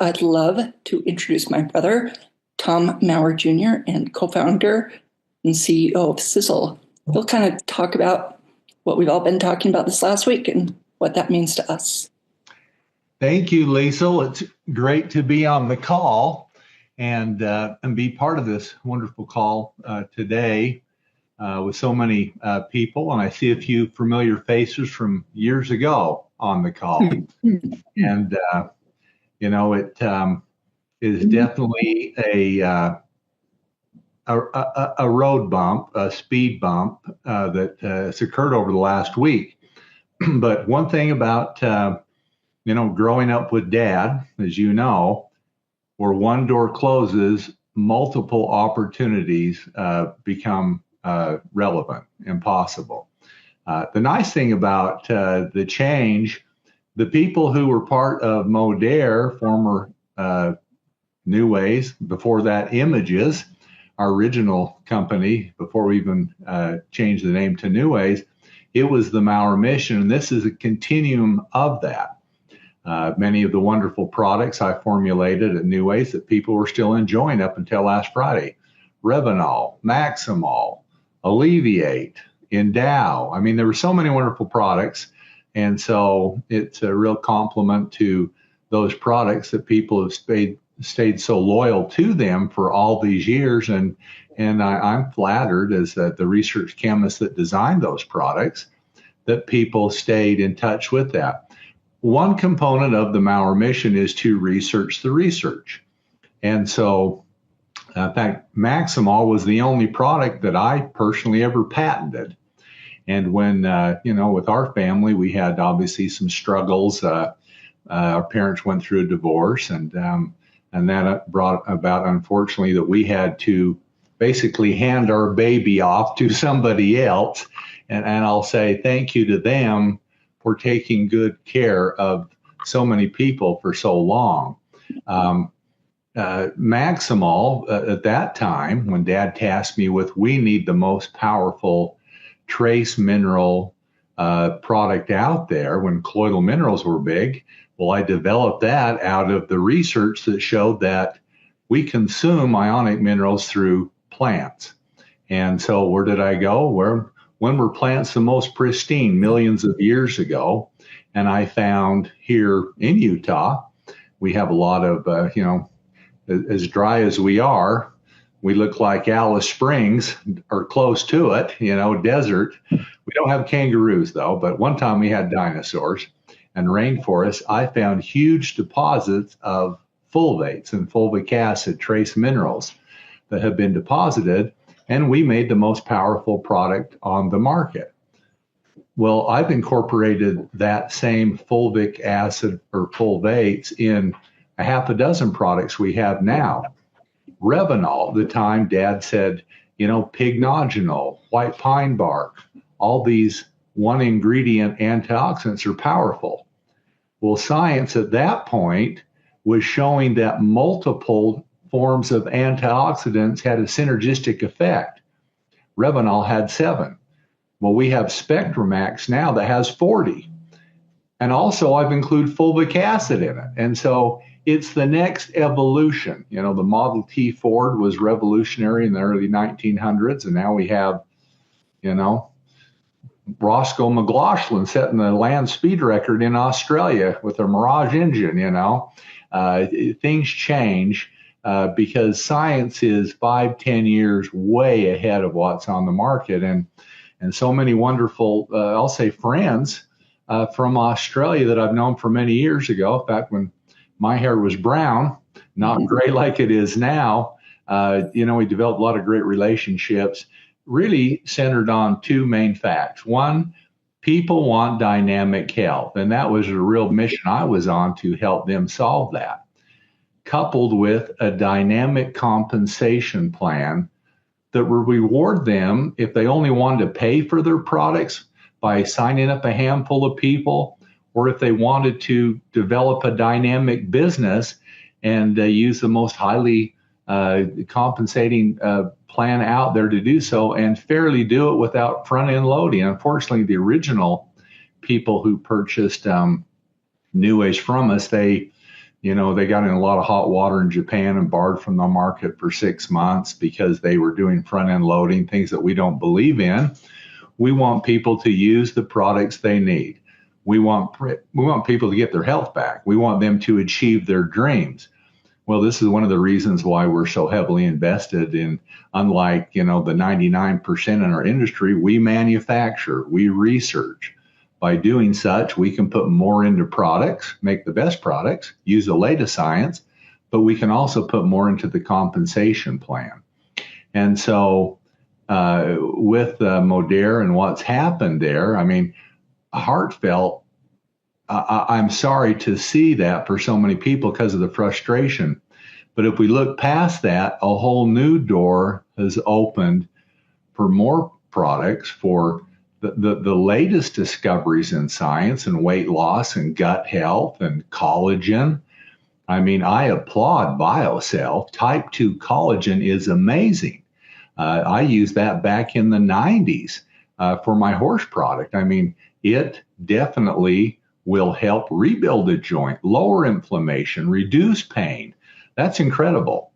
I'd love to introduce my brother, Tom Mower Jr., and co-founder and CEO of Sizzle. He'll kind of talk about what we've all been talking about this last week and what that means to us. Thank you, Liesl. It's great to be on the call and be part of this wonderful call today with so many people. And I see a few familiar faces from years ago on the call. And, it is definitely a road bump, a speed bump that has occurred over the last week. But one thing about, growing up with Dad, as you know, where one door closes, multiple opportunities become relevant and possible. The nice thing about the change, the people who were part of Modere, former New Ways, before that Images, our original company, before we even changed the name to New Ways, it was the Mower mission, and this is a continuum of that. Many of the wonderful products I formulated at New Ways that people were still enjoying up until last Friday. Revinol, Maximol, Alleviate, Endow. I mean, there were so many wonderful products, and so it's a real compliment to those products that people have stayed so loyal to them for all these years, and I'm flattered as the research chemist that designed those products that people stayed in touch with that. One component of the Mower mission is to research the research, and so in fact, Maximol was the only product that I personally ever patented. And when with our family, we had obviously some struggles. Our parents went through a divorce, and that brought about, unfortunately, that we had to basically hand our baby off to somebody else. And I'll say thank you to them for taking good care of so many people for so long. Maximol, at that time, when Dad tasked me with, we need the most powerful trace mineral product out there when colloidal minerals were big. Well, I developed that out of the research that showed that we consume ionic minerals through plants. And so where did I go? When were plants the most pristine? Millions of years ago. And I found here in Utah, we have a lot of, as dry as we are, we look like Alice Springs or close to it, desert. We don't have kangaroos, though, but one time we had dinosaurs and rainforests. I found huge deposits of fulvates and fulvic acid, trace minerals that have been deposited, and we made the most powerful product on the market. Well, I've incorporated that same fulvic acid or fulvates in a half a dozen products we have now. Revinol, the time Dad said, pignogenol, white pine bark, all these one ingredient antioxidants are powerful. Well, science at that point was showing that multiple forms of antioxidants had a synergistic effect. Revinol had 7. Well, we have Spectramax now that has 40. And also I've included fulvic acid in it. And so it's the next evolution. The Model T Ford was revolutionary in the early 1900s. And now we have, Roscoe McLaughlin setting the land speed record in Australia with a Mirage engine, Things change because science is 5-10 years way ahead of what's on the market. And so many wonderful, I'll say friends from Australia that I've known for many years ago. In fact, when my hair was brown, not gray like it is now, we developed a lot of great relationships, really centered on 2 main facts. One, people want dynamic health, and that was a real mission I was on to help them solve that, coupled with a dynamic compensation plan that would reward them if they only wanted to pay for their products by signing up a handful of people, or if they wanted to develop a dynamic business and use the most highly compensating plan out there to do so and fairly do it without front-end loading. Unfortunately, the original people who purchased New Ways from us, they They got in a lot of hot water in Japan and barred from the market for 6 months because they were doing front end loading, things that we don't believe in. We want people to use the products they need. We want people to get their health back. We want them to achieve their dreams. Well, this is one of the reasons why we're so heavily invested in, unlike, the 99% in our industry, we manufacture, we research. By doing such, we can put more into products, make the best products, use the latest science, but we can also put more into the compensation plan. And so with Modere and what's happened there, I mean, heartfelt, I'm sorry to see that for so many people because of the frustration. But if we look past that, a whole new door has opened for more products, for the latest discoveries in science and weight loss and gut health and collagen. I mean, I applaud BioCell. Type 2 collagen is amazing. I used that back in the 90s for my horse product. I mean, it definitely will help rebuild a joint, lower inflammation, reduce pain. That's incredible.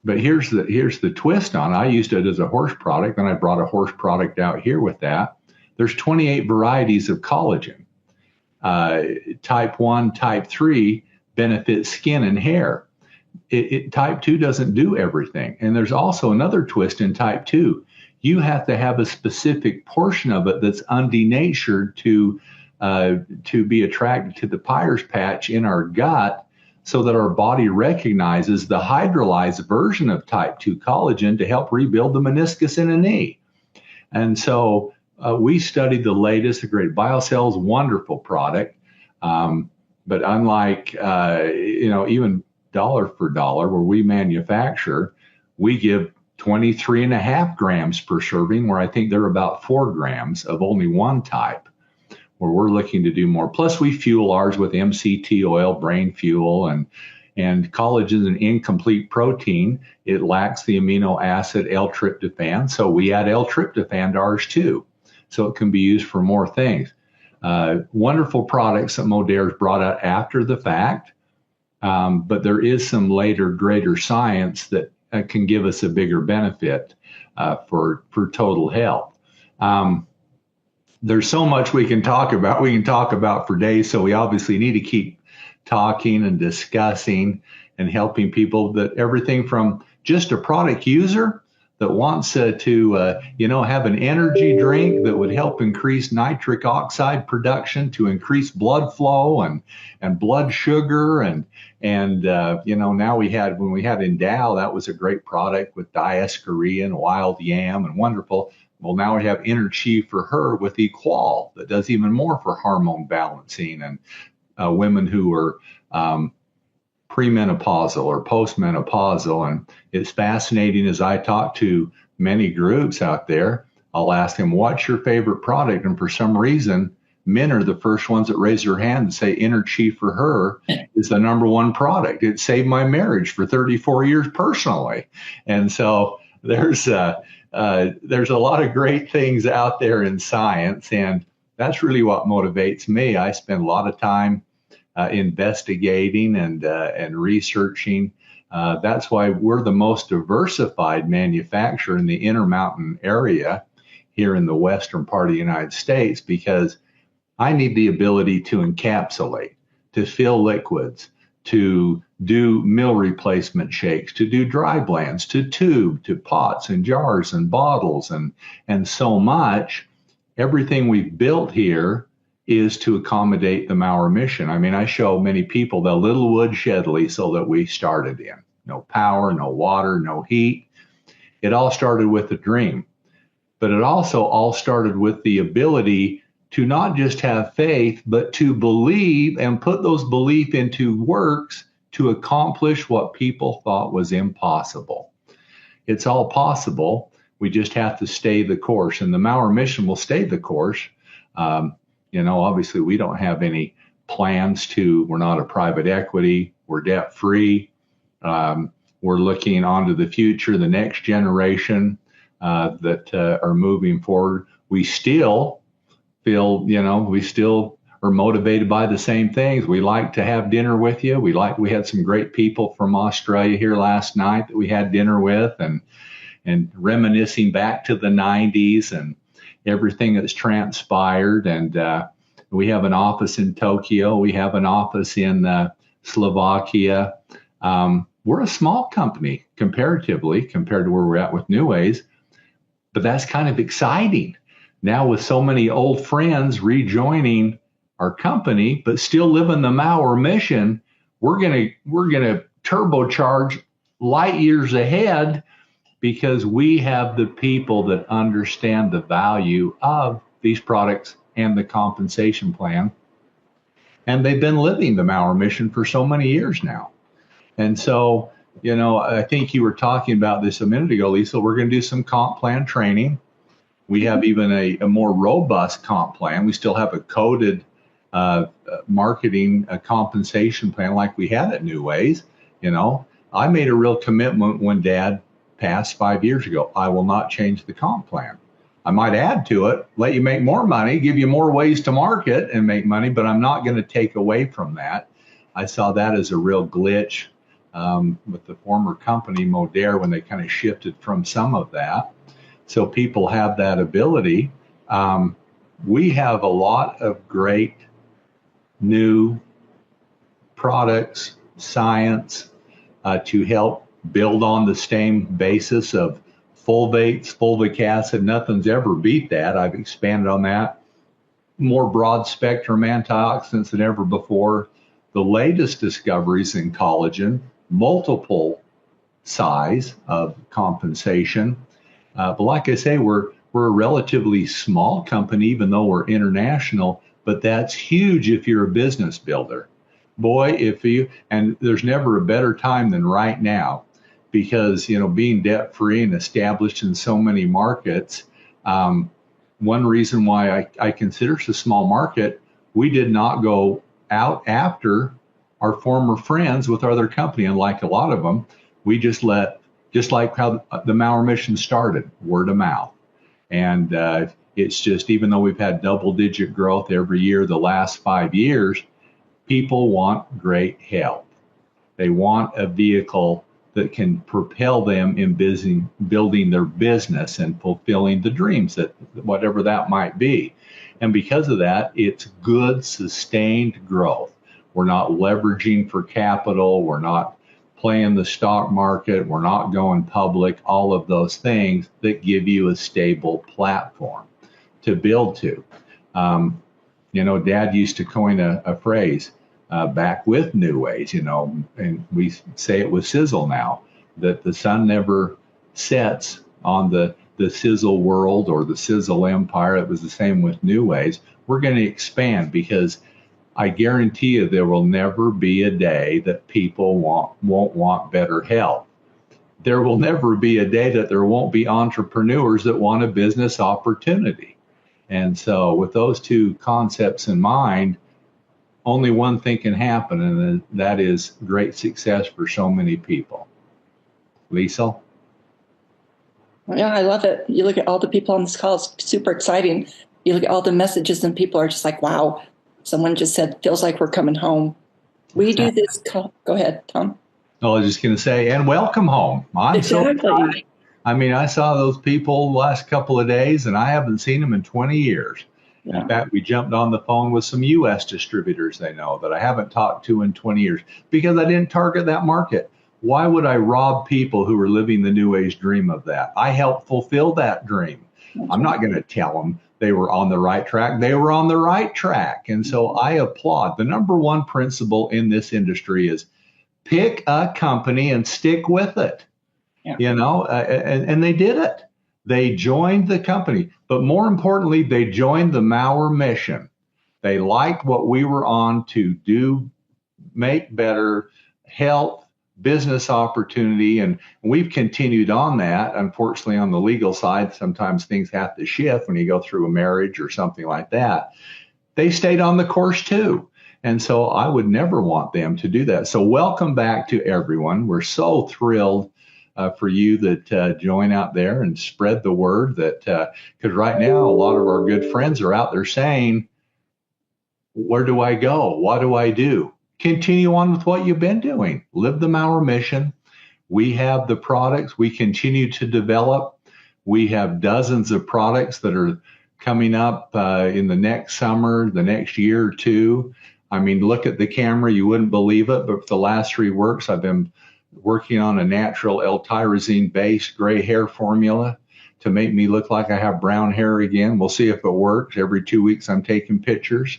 But here's the twist on it. I used it as a horse product, and I brought a horse product out here with that. There's 28 varieties of collagen. Type 1, type 3 benefits skin and hair. Type 2 doesn't do everything. And there's also another twist in type 2. You have to have a specific portion of it that's undenatured to be attracted to the Peyer's patch in our gut, so that our body recognizes the hydrolyzed version of type 2 collagen to help rebuild the meniscus in a knee. And so we studied the latest, the great BioCell's wonderful product. But unlike, even dollar for dollar where we manufacture, we give 23.5 grams per serving, where I think they're about 4 grams of only one type, where we're looking to do more. Plus, we fuel ours with MCT oil, brain fuel, and collagen is an incomplete protein. It lacks the amino acid L-tryptophan, so we add L-tryptophan to ours too. So it can be used for more things. Wonderful products that Modere's brought out after the fact, but there is some later, greater science that can give us a bigger benefit for total health. There's so much we can talk about. We can talk about for days, so we obviously need to keep talking and discussing and helping people, that everything from just a product user that wants to have an energy drink that would help increase nitric oxide production to increase blood flow and blood sugar. And now when we had Endow, that was a great product with diascorea and wild yam and wonderful. Well, now we have Energy for her with Equal that does even more for hormone balancing and women who are premenopausal or postmenopausal. And it's fascinating, as I talk to many groups out there, I'll ask them, what's your favorite product? And for some reason, men are the first ones that raise their hand and say Energy for her is the number one product. It saved my marriage for 34 years personally. And so there's a lot of great things out there in science, and that's really what motivates me. I spend a lot of time investigating and researching. That's why we're the most diversified manufacturer in the Intermountain area here in the western part of the United States, because I need the ability to encapsulate, to fill liquids, to do meal replacement shakes, to do dry blends, to tube, to pots and jars and bottles and so much. Everything we've built here is to accommodate the Mower mission. I mean, I show many people the little wood shed so that we started in. No power, no water, no heat. It all started with a dream, but it also all started with the ability to not just have faith, but to believe and put those beliefs into works to accomplish what people thought was impossible. It's all possible. We just have to stay the course, and the Mower mission will stay the course. Obviously we don't have any plans we're not a private equity, we're debt free. We're looking onto the future, the next generation that are moving forward. We still feel, we still are motivated by the same things. We like to have dinner with you. We had some great people from Australia here last night that we had dinner with, and reminiscing back to the 90s and everything that's transpired. And we have an office in Tokyo. We have an office in Slovakia. We're a small company comparatively compared to where we're at with New Ways, but that's kind of exciting. Now with so many old friends rejoining our company, but still living the Mower mission, we're gonna turbocharge light years ahead because we have the people that understand the value of these products and the compensation plan. And they've been living the Mower mission for so many years now. And so, I think you were talking about this a minute ago, Lisa. We're going to do some comp plan training. We have even a more robust comp plan. We still have a coded marketing compensation plan like we had at New Ways. I made a real commitment when Dad passed 5 years ago. I will not change the comp plan. I might add to it, let you make more money, give you more ways to market and make money, but I'm not going to take away from that. I saw that as a real glitch with the former company, Modere, when they kind of shifted from some of that. So people have that ability. We have a lot of great new products, science to help build on the same basis of fulvates, fulvic acid. Nothing's ever beat that. I've expanded on that. More broad spectrum antioxidants than ever before. The latest discoveries in collagen, multiple size of compensation. But like I say, we're a relatively small company, even though we're international, but that's huge if you're a business builder. Boy, and there's never a better time than right now, because, being debt free and established in so many markets, one reason why I consider it a small market, we did not go out after our former friends with our other company. And like a lot of them, we just like how the Mower mission started, word of mouth. And it's just, even though we've had double-digit growth every year the last 5 years, people want great health. They want a vehicle that can propel them in building their business and fulfilling the dreams, that whatever that might be. And because of that, it's good, sustained growth. We're not leveraging for capital. We're not playing the stock market. We're not going public, all of those things that give you a stable platform to build to. Dad used to coin a phrase back with New Ways, and we say it with Sizzle now, that the sun never sets on the Sizzle world or the Sizzle empire. It was the same with New Ways. We're going to expand because I guarantee you there will never be a day that people won't want better health. There will never be a day that there won't be entrepreneurs that want a business opportunity. And so with those two concepts in mind, only one thing can happen, and that is great success for so many people. Lisa? Yeah, I love it. You look at all the people on this call, it's super exciting. You look at all the messages and people are just like, wow, someone just said, feels like we're coming home. We do this. Go ahead, Tom. I was just going to say, and welcome home. I'm exactly. So excited. I saw those people the last couple of days, and I haven't seen them in 20 years. Yeah. In fact, we jumped on the phone with some U.S. distributors they know that I haven't talked to in 20 years because I didn't target that market. Why would I rob people who are living the New Age dream of that? I helped fulfill that dream. Okay. I'm not going to tell them they were on the right track. They were on the right track. And so I applaud. The number one principle in this industry is pick a company and stick with it. Yeah. And they did it. They joined the company, but more importantly, they joined the Mower mission. They liked what we were on to do, make better health, business opportunity, and we've continued on that. Unfortunately, on the legal side, sometimes things have to shift when you go through a marriage or something like that. They stayed on the course too. And so I would never want them to do that. So welcome back to everyone. We're so thrilled for you that join out there and spread the word, that because right now a lot of our good friends are out there saying, where do I go? What do I do? Continue on with what you've been doing. Live the Mower mission. We have the products we continue to develop. We have dozens of products that are coming up in the next summer, the next year or two. I mean, look at the camera. You wouldn't believe it, but for the last 3 weeks, I've been working on a natural L-tyrosine-based gray hair formula to make me look like I have brown hair again. We'll see if it works. Every 2 weeks, I'm taking pictures.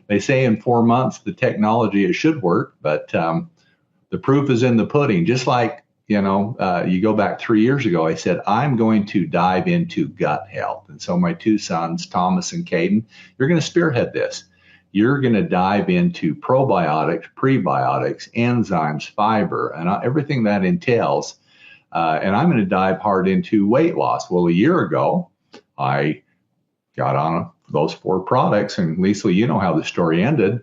They say in 4 months, the technology, it should work, but the proof is in the pudding. Just like, you go back 3 years ago, I said, I'm going to dive into gut health. And so my 2 sons, Thomas and Caden, you're going to spearhead this. You're going to dive into probiotics, prebiotics, enzymes, fiber, and everything that entails. And I'm going to dive hard into weight loss. Well, a year ago, I got on those 4 products. And Lisa, you know how the story ended.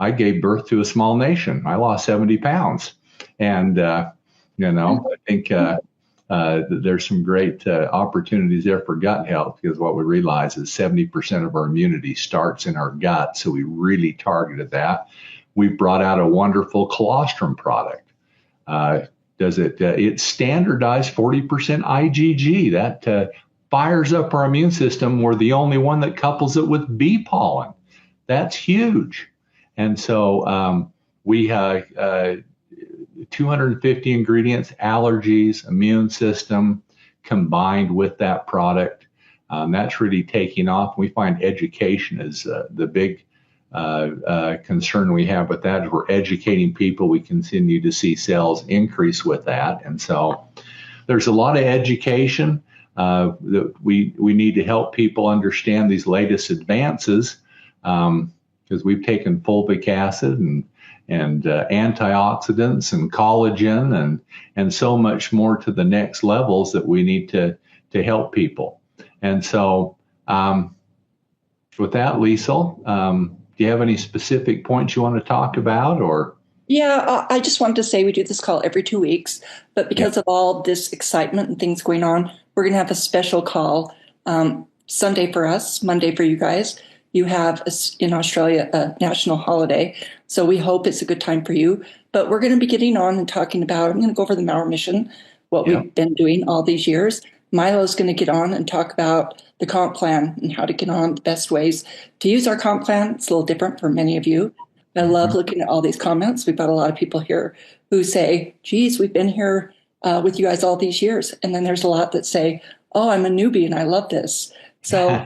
I gave birth to a small nation. I lost 70 pounds. And, I think there's some great opportunities there for gut health, because what we realize is 70% of our immunity starts in our gut. So we really targeted that. We brought out a wonderful colostrum product. It's standardized 40% IgG. That fires up our immune system. We're the only one that couples it with bee pollen. That's huge. And so we have 250 ingredients, allergies, immune system combined with that product. That's really taking off. We find education is the big concern we have with that. As we're educating people, we continue to see sales increase with that. And so there's a lot of education that we need to help people understand these latest advances, because we've taken fulvic acid and antioxidants and collagen and so much more to the next levels that we need to help people. And so with that, Lisa, do you have any specific points you want to talk about? Or Yeah, I just wanted to say we do this call every 2 weeks, but because of all this excitement and things going on, we're going to have a special call Sunday for us, Monday for you guys. You have in Australia a national holiday, so we hope it's a good time for you. But we're going to be getting on and talking about, I'm going to go over the Mower mission, what we've been doing all these years. Milo's going to get on and talk about the comp plan and how to get on, the best ways to use our comp plan. It's a little different for many of you. I love looking at all these comments. We've got a lot of people here who say, geez, we've been here with you guys all these years. And then there's a lot that say, oh, I'm a newbie and I love this. So,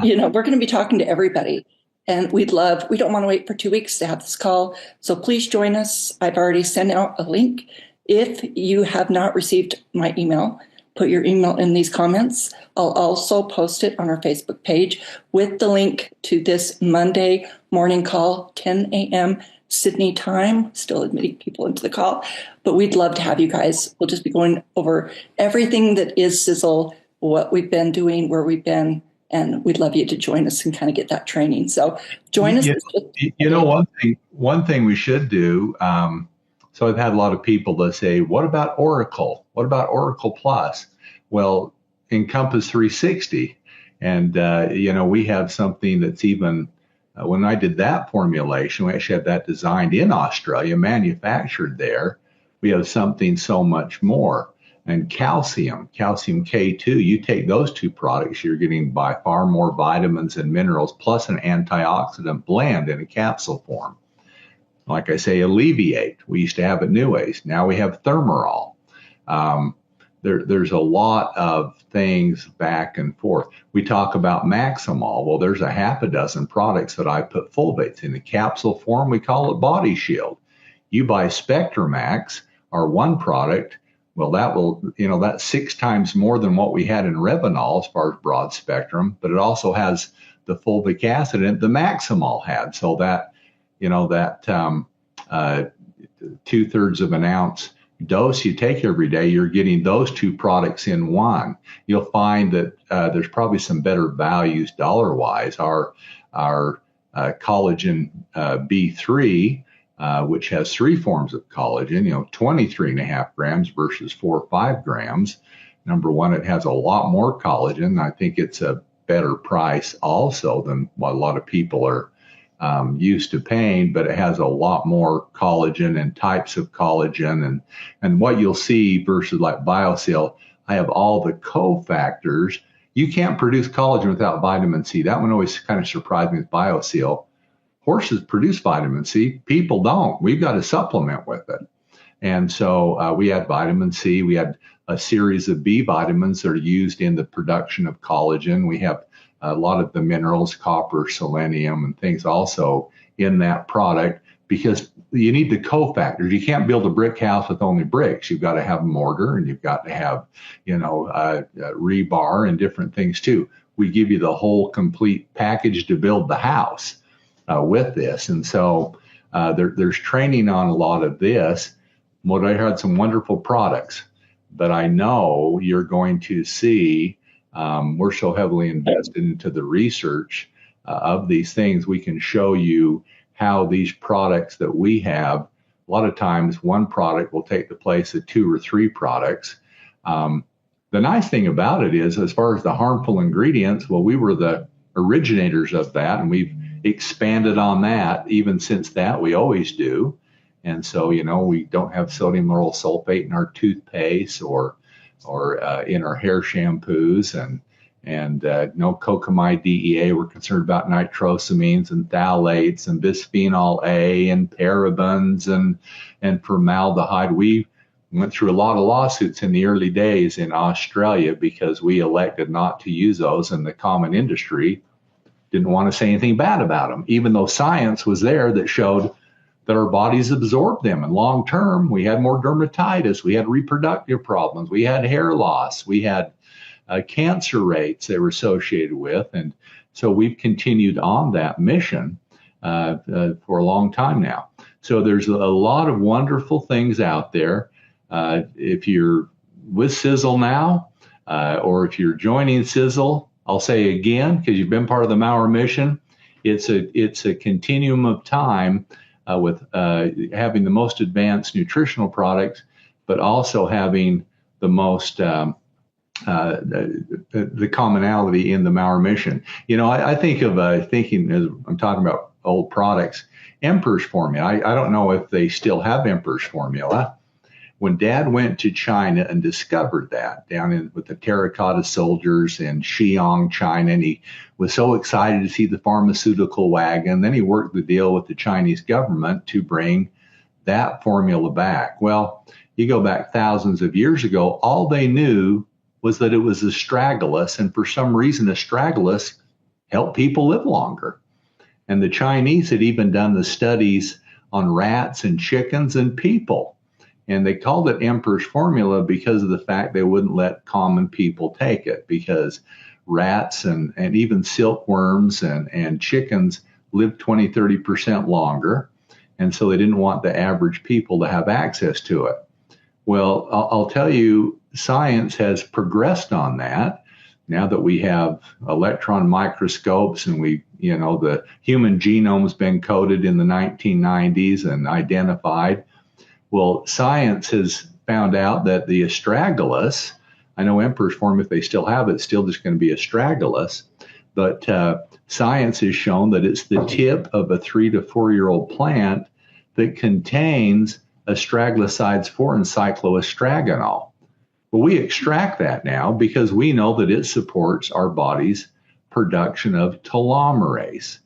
we're going to be talking to everybody. And we don't want to wait for 2 weeks to have this call. So please join us. I've already sent out a link. If you have not received my email, put your email in these comments. I'll also post it on our Facebook page with the link to this Monday morning call, 10 a.m. Sydney time. Still admitting people into the call, but we'd love to have you guys. We'll just be going over everything that is Sizzle, what we've been doing, where we've been, and we'd love you to join us and kind of get that training. So join us. One thing we should do. So I've had a lot of people that say, what about Oracle? What about Oracle Plus? Well, Encompass 360. And, we have something that's even, when I did that formulation, we actually had that designed in Australia, manufactured there. We have something so much more. And calcium K2, you take those 2 products, you're getting by far more vitamins and minerals, plus an antioxidant blend in a capsule form. Like I say, alleviate. We used to have it new ways. Now we have Thermarol. There's a lot of things back and forth. We talk about Maximol. Well, there's a half a dozen products that I put fulvates in the capsule form. We call it Body Shield. You buy Spectramax, our one product. Well, that's 6 times more than what we had in Revinol as far as broad spectrum, but it also has the fulvic acid in it the Maximol had. So that 2/3 of an ounce dose you take every day, you're getting those 2 products in one. You'll find that there's probably some better values dollar-wise. Our collagen B3, which has 3 forms of collagen, 23.5 grams versus 4 or 5 grams. Number one, it has a lot more collagen. I think it's a better price also than what a lot of people are used to paying, but it has a lot more collagen and types of collagen. And what you'll see versus like BioSeal, I have all the cofactors. You can't produce collagen without vitamin C. That one always kind of surprised me with BioSeal. Horses produce vitamin C. People don't. We've got to supplement with it. And so we had vitamin C. We had a series of B vitamins that are used in the production of collagen. We have a lot of the minerals, copper, selenium, and things also in that product because you need the cofactors. You can't build a brick house with only bricks. You've got to have mortar and you've got to have, rebar and different things too. We give you the whole complete package to build the house with this. And so there's training on a lot of this. Modere had some wonderful products, but I know you're going to see we're so heavily invested into the research of these things. We can show you how these products that we have, a lot of times one product will take the place of 2 or 3 products. The nice thing about it is, as far as the harmful ingredients, well, we were the originators of that, and we've expanded on that. Even since that, we always do. And so, we don't have sodium lauryl sulfate in our toothpaste or in our hair shampoos, and no cocamide DEA. We're concerned about nitrosamines and phthalates and bisphenol A and parabens and formaldehyde. We went through a lot of lawsuits in the early days in Australia because we elected not to use those, and the common industry didn't want to say anything bad about them, even though science was there that showed that our bodies absorb them. And long term, we had more dermatitis, we had reproductive problems, we had hair loss, we had cancer rates that were associated with. And so we've continued on that mission for a long time now. So there's a lot of wonderful things out there. If you're with Sizzle now, or if you're joining Sizzle, I'll say again, because you've been part of the Mower mission, it's a continuum of time with having the most advanced nutritional products, but also having the most the commonality in the Mower mission. I think of thinking as I'm talking about old products, Emperor's Formula. I don't know if they still have Emperor's Formula. When Dad went to China and discovered that down with the terracotta soldiers in Xi'an, China, and he was so excited to see the pharmaceutical wagon. Then he worked the deal with the Chinese government to bring that formula back. Well, you go back thousands of years ago, all they knew was that it was astragalus, and for some reason, astragalus helped people live longer. And the Chinese had even done the studies on rats and chickens and people. And they called it Emperor's Formula because of the fact they wouldn't let common people take it, because rats and even silkworms and chickens live 20, 30% longer. And so they didn't want the average people to have access to it. Well, I'll tell you, science has progressed on that. Now that we have electron microscopes and the human genome's been coded in the 1990s and identified. Well, science has found out that the astragalus, I know Emperor's Formula, if they still have it, it's still just going to be astragalus, but science has shown that it's the tip of a 3 to 4 year old plant that contains astragalosides 4 and cycloestragonol. Well, we extract that now because we know that it supports our body's production of telomerase.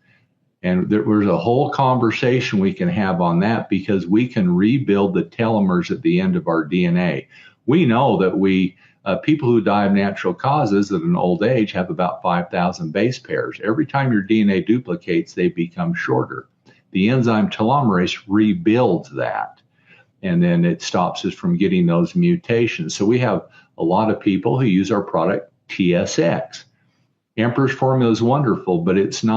And there's a whole conversation we can have on that, because we can rebuild the telomeres at the end of our DNA. We know that people who die of natural causes at an old age have about 5,000 base pairs. Every time your DNA duplicates, they become shorter. The enzyme telomerase rebuilds that, and then it stops us from getting those mutations. So we have a lot of people who use our product TSX. Emperor's Formula is wonderful, but it's just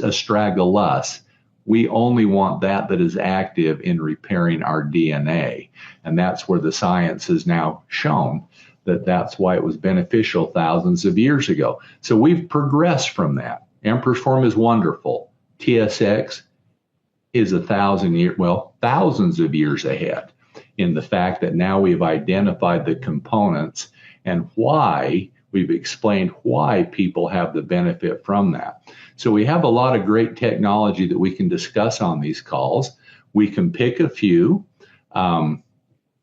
astragalus. We only want that is active in repairing our DNA. And that's where the science has now shown that that's why it was beneficial thousands of years ago. So we've progressed from that. Emperor's Formula is wonderful. TSX is thousands of years ahead in the fact that now we've identified the components and why We've explained why people have the benefit from that. So we have a lot of great technology that we can discuss on these calls. We can pick a few.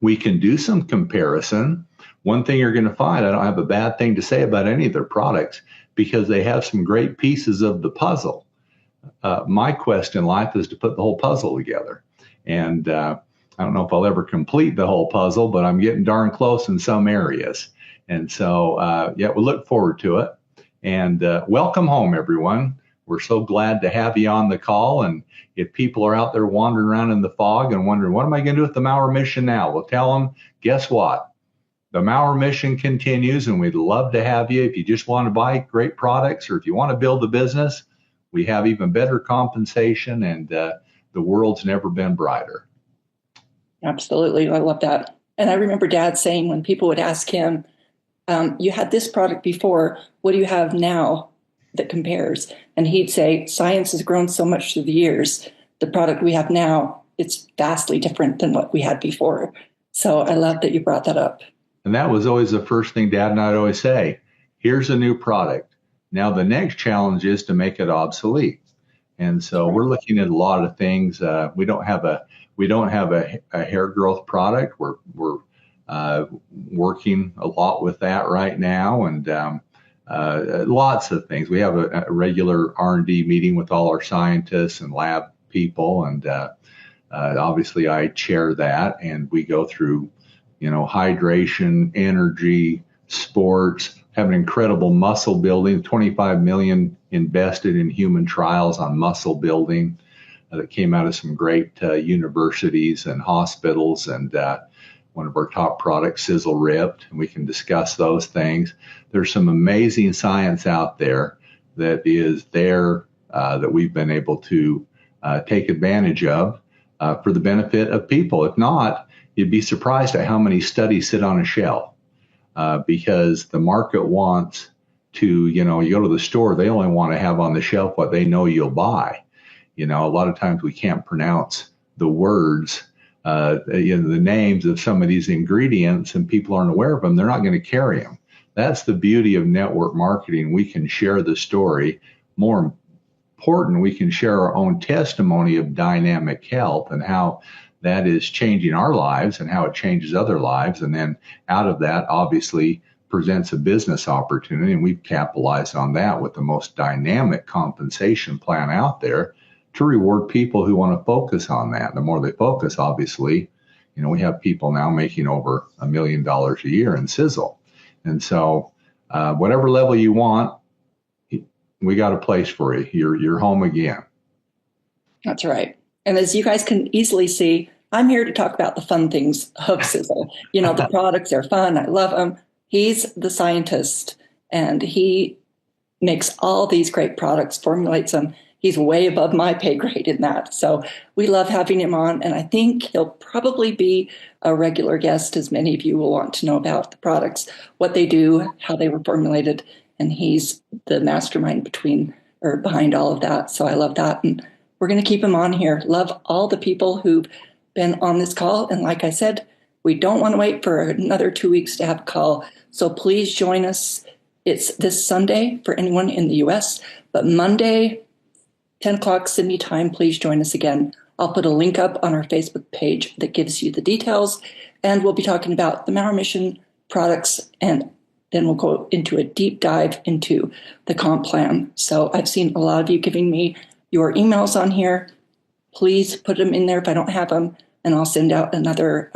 We can do some comparison. One thing you're going to find, I don't have a bad thing to say about any of their products because they have some great pieces of the puzzle. My quest in life is to put the whole puzzle together. And I don't know if I'll ever complete the whole puzzle, but I'm getting darn close in some areas. And so, yeah, we look forward to it. And welcome home, everyone. We're so glad to have you on the call. And if people are out there wandering around in the fog and wondering, what am I going to do with the Mower mission now? We'll tell them, guess what? The Mower mission continues, and we'd love to have you. If you just want to buy great products or if you want to build a business, we have even better compensation, and the world's never been brighter. Absolutely. I love that. And I remember Dad saying when people would ask him, you had this product before, what do you have now that compares? And he'd say, science has grown so much through the years. The product we have now, it's vastly different than what we had before. So I love that you brought that up. And that was always the first thing Dad and I'd always say. Here's a new product. Now the next challenge is to make it obsolete. And so we're looking at a lot of things. We don't have a hair growth product. We're working a lot with that right now, and lots of things. We have a regular R&D meeting with all our scientists and lab people, and obviously I chair that, and we go through, hydration, energy, sports, have an incredible muscle building, 25 million invested in human trials on muscle building that came out of some great universities and hospitals, and one of our top products, Sizzle Ripped, and we can discuss those things. There's some amazing science out there that is there that we've been able to take advantage of for the benefit of people. If not, you'd be surprised at how many studies sit on a shelf because the market wants to, you go to the store, they only want to have on the shelf what they know you'll buy. A lot of times we can't pronounce the words, the names of some of these ingredients, and people aren't aware of them. They're not going to carry them. That's the beauty of network marketing. We can share the story. More important, we can share our own testimony of dynamic health and how that is changing our lives and how it changes other lives. And then out of that, obviously, presents a business opportunity. And we've capitalized on that with the most dynamic compensation plan out there to reward people who want to focus on that. The more they focus, obviously, we have people now making over $1 million a year in Sizzle. And so whatever level you want, we got a place for you. You're home again. That's right. And as you guys can easily see, I'm here to talk about the fun things of Sizzle. The products are fun. I love them. He's the scientist, and he makes all these great products, formulates them. He's way above my pay grade in that. So we love having him on, and I think he'll probably be a regular guest, as many of you will want to know about the products, what they do, how they were formulated, and he's the mastermind behind all of that. So I love that, and we're going to keep him on here. Love all the people who've been on this call, and like I said, we don't want to wait for another 2 weeks to have a call. So please join us. It's this Sunday for anyone in the U.S., but Monday, 10 o'clock Sydney time, please join us again. I'll put a link up on our Facebook page that gives you the details, and we'll be talking about the Mower Mission products, and then we'll go into a deep dive into the comp plan. So I've seen a lot of you giving me your emails on here. Please put them in there if I don't have them, and I'll send out another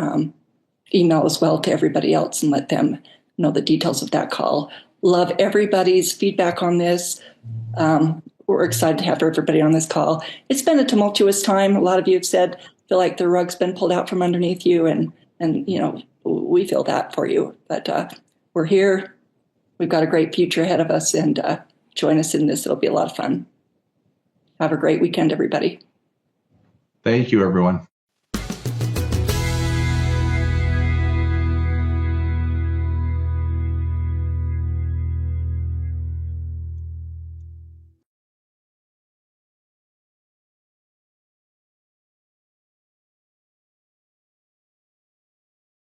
email as well to everybody else and let them know the details of that call. Love everybody's feedback on this. We're excited to have everybody on this call. It's been a tumultuous time. A lot of you have said, feel like the rug's been pulled out from underneath you, and we feel that for you. But we're here. We've got a great future ahead of us, and join us in this. It'll be a lot of fun. Have a great weekend, everybody. Thank you, everyone.